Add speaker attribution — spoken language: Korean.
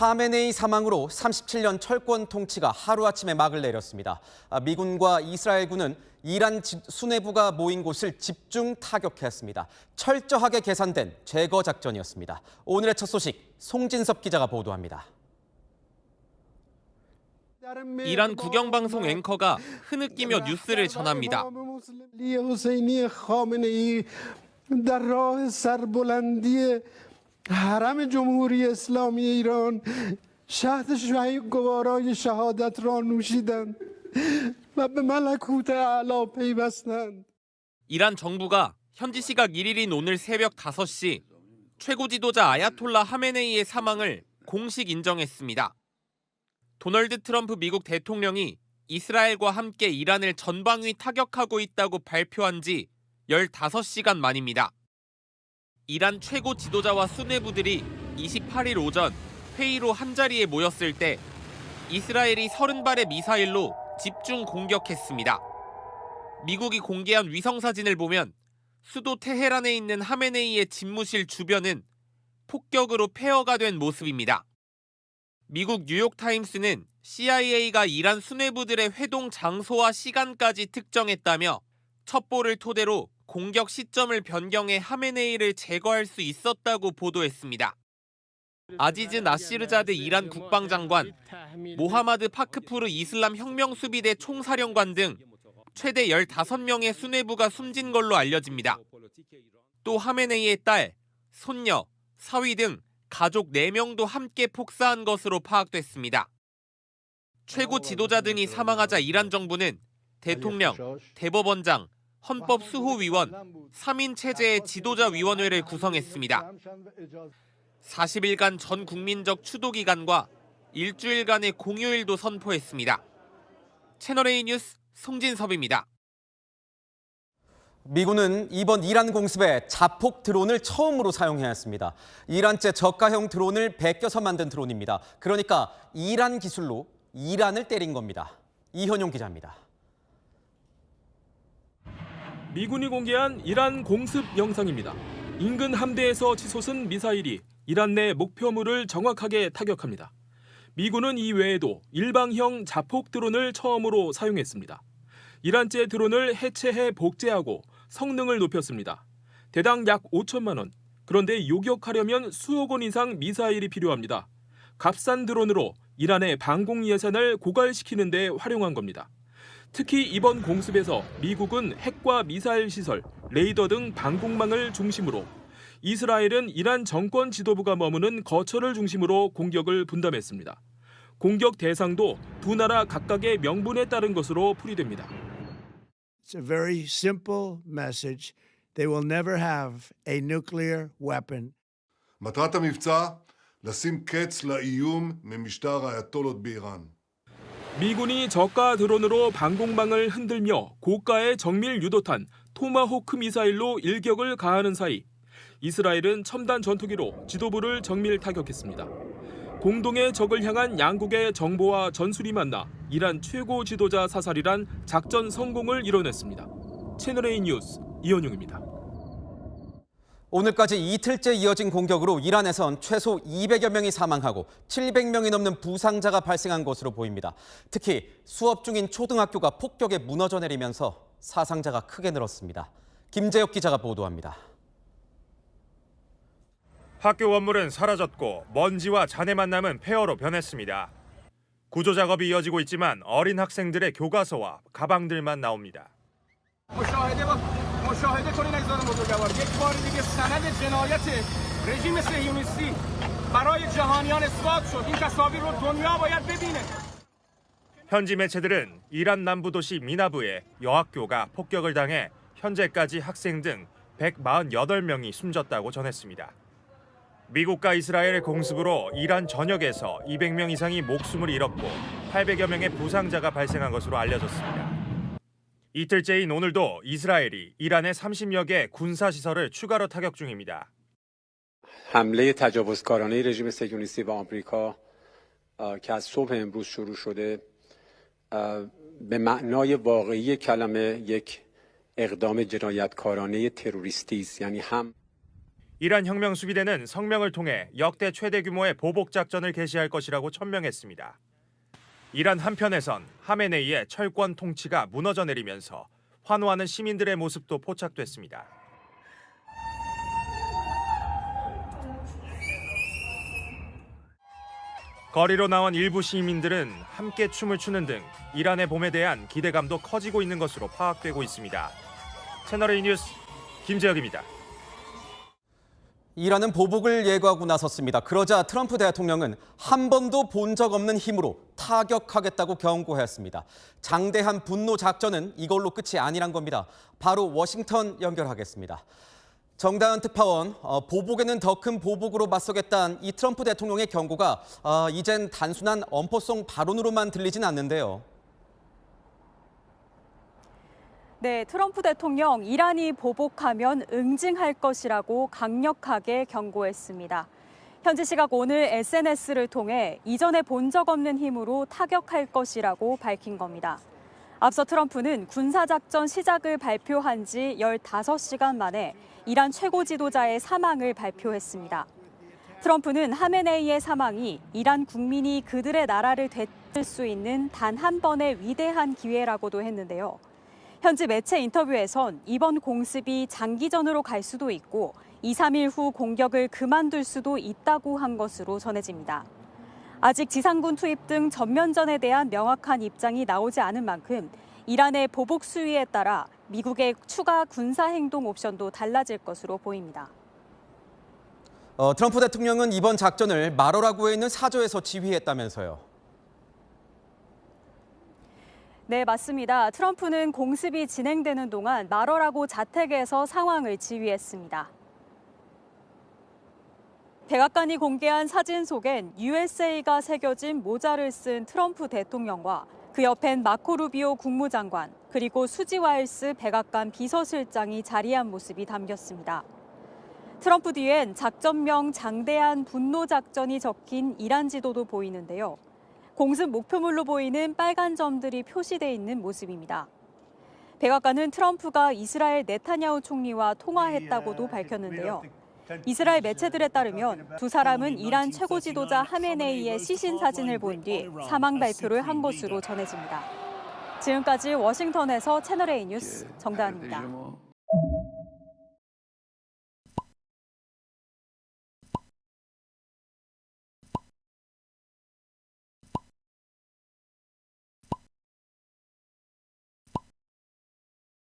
Speaker 1: 하메네이 사망으로 37년 철권 통치가 하루아침에 막을 내렸습니다. 미군과 이스라엘군은 이란 수뇌부가 모인 곳을 집중 타격했습니다. 철저하게 계산된 제거 작전이었습니다. 오늘의 첫 소식 송진섭 기자가 보도합니다.
Speaker 2: 이란 국영방송 앵커가 흐느끼며 뉴스를 전합니다.
Speaker 3: حرم جمهوری اسلامی ایران شهد شهید گوارای شهادت را نوشیدند و به ملکوت اعلی پیوستند.
Speaker 2: 이란 정부가 현지 시각 1일인 오늘 새벽 5시 최고 지도자 아야톨라 하메네이의 사망을 공식 인정했습니다. 도널드 트럼프 미국 대통령이 이스라엘과 함께 이란을 전방위 타격하고 있다고 발표한 지 15시간 만입니다. 이란 최고 지도자와 수뇌부들이 28일 오전 회의로 한자리에 모였을 때 이스라엘이 30발의 미사일로 집중 공격했습니다. 미국이 공개한 위성사진을 보면 수도 테헤란에 있는 하메네이의 집무실 주변은 폭격으로 폐허가 된 모습입니다. 미국 뉴욕타임스는 CIA가 이란 수뇌부들의 회동 장소와 시간까지 특정했다며 첩보를 토대로 공격 시점을 변경해 하메네이를 제거할 수 있었다고 보도했습니다. 아지즈 나시르자드 이란 국방장관, 모하마드 파크푸르 이슬람 혁명수비대 총사령관 등 최대 15명의 수뇌부가 숨진 걸로 알려집니다. 또 하메네이의 딸, 손녀, 사위 등 가족 4명도 함께 폭사한 것으로 파악됐습니다. 최고 지도자 등이 사망하자 이란 정부는 대통령, 대법원장, 헌법수호위원, 3인 체제의 지도자위원회를 구성했습니다. 40일간 전 국민적 추도기간과 일주일간의 공휴일도 선포했습니다. 채널A 뉴스 송진섭입니다.
Speaker 1: 미군은 이번 이란 공습에 자폭 드론을 처음으로 사용해야 했습니다. 이란제 저가형 드론을 베껴서 만든 드론입니다. 그러니까 이란 기술로 이란을 때린 겁니다. 이현용 기자입니다.
Speaker 4: 미군이 공개한 이란 공습 영상입니다. 인근 함대에서 치솟은 미사일이 이란 내 목표물을 정확하게 타격합니다. 미군은 이 외에도 일방형 자폭 드론을 처음으로 사용했습니다. 이란제 드론을 해체해 복제하고 성능을 높였습니다. 대당 약 5천만 원. 그런데 요격하려면 수억 원 이상 미사일이 필요합니다. 값싼 드론으로 이란의 방공 예산을 고갈시키는 데 활용한 겁니다. 특히 이번 공습에서 미국은 핵과 미사일 시설, 레이더 등 방공망을 중심으로, 이스라엘은 이란 정권 지도부가 머무는 거처를 중심으로 공격을 분담했습니다. 공격 대상도 두 나라 각각의 명분에 따른 것으로 풀이됩니다.
Speaker 3: It's a very simple message. They will never have a nuclear weapon.
Speaker 5: מטרת המבצע, לשים קץ לאיום ממשטר האייתולות באיראן.
Speaker 4: 미군이 저가 드론으로 방공망을 흔들며 고가의 정밀 유도탄 토마호크 미사일로 일격을 가하는 사이 이스라엘은 첨단 전투기로 지도부를 정밀 타격했습니다. 공동의 적을 향한 양국의 정보와 전술이 만나 이란 최고 지도자 사살이란 작전 성공을 이뤄냈습니다. 채널A 뉴스 이현용입니다.
Speaker 1: 오늘까지 이틀째 이어진 공격으로 이란에선 최소 200여 명이 사망하고 700명이 넘는 부상자가 발생한 것으로 보입니다. 특히 수업 중인 초등학교가 폭격에 무너져 내리면서 사상자가 크게 늘었습니다. 김재혁 기자가 보도합니다.
Speaker 6: 학교 건물은 사라졌고 먼지와 잔해만 남은 폐허로 변했습니다. 구조 작업이 이어지고 있지만 어린 학생들의 교과서와 가방들만 나옵니다.
Speaker 7: مشاهده کنین عزیزان بزرگوار یک بار دیگه سند جنایت رژیم صهیونیستی برای جهانیان اثبات شد. این تصاویر رو دنیا باید ببینه.
Speaker 6: 현지 매체들은 이란 남부 도시 미나부에 여학교가 폭격을 당해 현재까지 학생 등 148명이 숨졌다고 전했습니다. 미국과 이스라엘의 공습으로 이란 전역에서 200명 이상이 목숨을 잃었고 800여 명의 부상자가 발생한 것으로 알려졌습니다. 이틀째인 오늘도 이스라엘이 이란의 30여 개 군사시설을 추가로 타격 중입니다.
Speaker 8: حمله تجاوزکارانه رژیم صهیونیستی و آمریکا که از صبح امروز شروع شده به معنای واقعی کلمه یک اقدام جنایتکارانه تروریستی است. یعنی هم
Speaker 6: 이란 혁명수비대는 성명을 통해 역대 최대 규모의 보복 작전을 개시할 것이라고 천명했습니다. 이란 한편에선 하메네이의 철권 통치가 무너져 내리면서 환호하는 시민들의 모습도 포착됐습니다. 거리로 나온 일부 시민들은 함께 춤을 추는 등 이란의 봄에 대한 기대감도 커지고 있는 것으로 파악되고 있습니다. 채널A 뉴스 김재혁입니다.
Speaker 1: 이란은 보복을 예고하고 나섰습니다. 그러자 트럼프 대통령은 한 번도 본 적 없는 힘으로 타격하겠다고 경고했습니다. 장대한 분노 작전은 이걸로 끝이 아니란 겁니다. 바로 워싱턴 연결하겠습니다. 정다은 특파원, 보복에는 더 큰 보복으로 맞서겠다는 이 트럼프 대통령의 경고가 이젠 단순한 엄포성 발언으로만 들리진 않는데요.
Speaker 9: 네, 트럼프 대통령 이란이 보복하면 응징할 것이라고 강력하게 경고했습니다. 현지 시각 오늘 SNS를 통해 이전에 본 적 없는 힘으로 타격할 것이라고 밝힌 겁니다. 앞서 트럼프는 군사작전 시작을 발표한 지 15시간 만에 이란 최고 지도자의 사망을 발표했습니다. 트럼프는 하메네이의 사망이 이란 국민이 그들의 나라를 되찾을 수 있는 단 한 번의 위대한 기회라고도 했는데요. 현지 매체 인터뷰에선 이번 공습이 장기전으로 갈 수도 있고 2, 3일 후 공격을 그만둘 수도 있다고 한 것으로 전해집니다. 아직 지상군 투입 등 전면전에 대한 명확한 입장이 나오지 않은 만큼 이란의 보복 수위에 따라 미국의 추가 군사 행동 옵션도 달라질 것으로 보입니다.
Speaker 1: 트럼프 대통령은 이번 작전을 마러라구에 있는 사저에서 지휘했다면서요.
Speaker 9: 네, 맞습니다. 트럼프는 공습이 진행되는 동안 마러라고 자택에서 상황을 지휘했습니다. 백악관이 공개한 사진 속엔 USA가 새겨진 모자를 쓴 트럼프 대통령과 그 옆엔 마코 루비오 국무장관, 그리고 수지 와일스 백악관 비서실장이 자리한 모습이 담겼습니다. 트럼프 뒤엔 작전명 장대한 분노 작전이 적힌 이란 지도도 보이는데요. 공습 목표물로 보이는 빨간 점들이 표시돼 있는 모습입니다. 백악관은 트럼프가 이스라엘 네타냐후 총리와 통화했다고도 밝혔는데요. 이스라엘 매체들에 따르면 두 사람은 이란 최고 지도자 하메네이의 시신 사진을 본 뒤 사망 발표를 한 것으로 전해집니다. 지금까지 워싱턴에서 채널A 뉴스 정다은입니다.